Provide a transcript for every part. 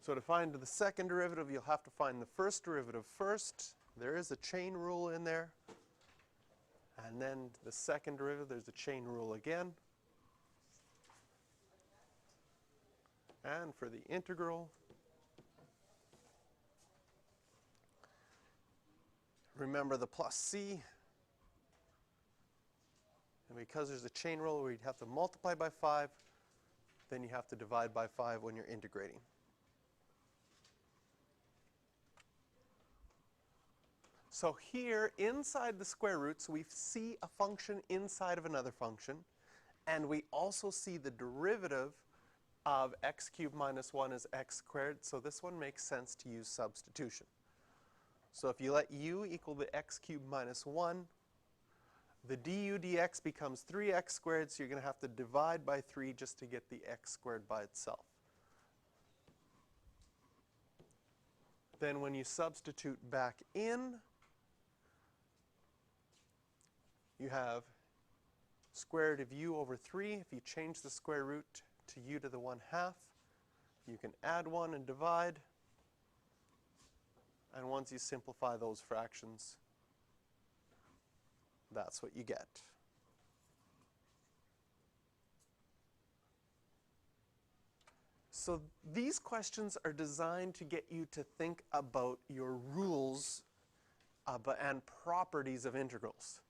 So to find the second derivative, you'll have to find the first derivative first. There is a chain rule in there. And then the second derivative, there's a chain rule again. And for the integral, remember the plus c. And because there's a chain rule where you'd have to multiply by 5, then you have to divide by 5 when you're integrating. So here, inside the square roots, we see a function inside of another function. And we also see the derivative of x cubed minus 1 is x squared. So this one makes sense to use substitution. So if you let u equal the x cubed minus 1, the du dx becomes 3x squared, so you're going to have to divide by 3 just to get the x squared by itself. Then when you substitute back in, you have square root of u over 3. If you change the square root to u to the 1/2, you can add 1 and divide. And once you simplify those fractions, that's what you get. So these questions are designed to get you to think about your rules and properties of integrals.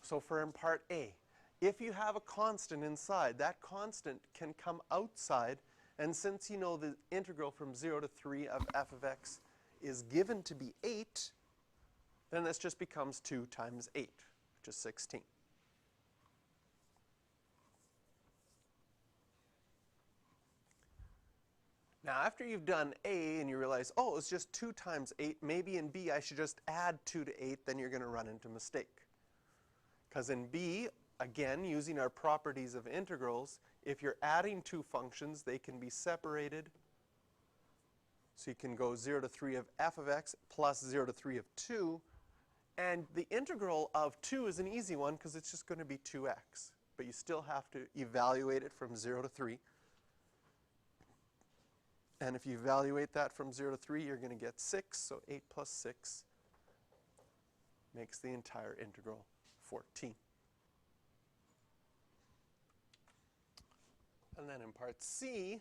So for in part A, if you have a constant inside, that constant can come outside, and since you know the integral from 0 to 3 of f of x is given to be 8, then this just becomes 2 times 8, which is 16. Now after you've done A and you realize, oh, it's just 2 times 8, maybe in B I should just add 2 to 8, then you're going to run into a mistake. Because in B, again, using our properties of integrals, if you're adding two functions, they can be separated. So you can go 0 to 3 of f of x plus 0 to 3 of 2. And the integral of 2 is an easy one because it's just going to be 2x. But you still have to evaluate it from 0 to 3. And if you evaluate that from 0 to 3, you're going to get 6. So 8 plus 6 makes the entire integral 14. And then in part C,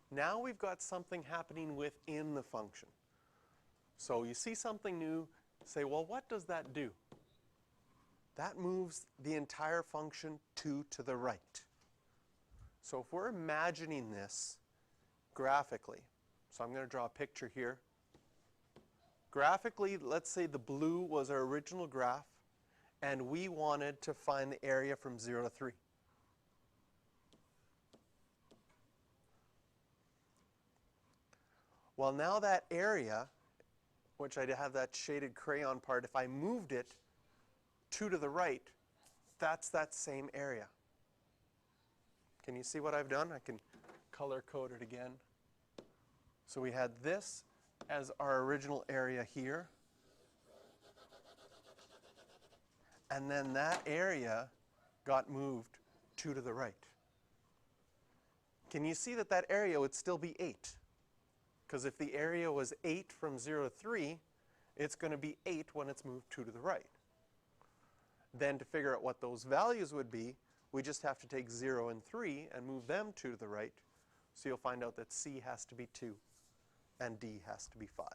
now we've got something happening within the function. So you see something new, say, well, what does that do? That moves the entire function 2 to the right. So if we're imagining this graphically, so I'm going to draw a picture here. Graphically, let's say the blue was our original graph, and we wanted to find the area from 0 to 3. Well, now that area, which I have that shaded crayon part, if I moved it 2 to the right, that's that same area. Can you see what I've done? I can color code it again. So we had this as our original area here. And then that area got moved 2 to the right. Can you see that that area would still be 8? Because if the area was 8 from 0 to 3, it's going to be 8 when it's moved 2 to the right. Then to figure out what those values would be, we just have to take 0 and 3 and move them 2 to the right. So you'll find out that C has to be 2 and D has to be 5.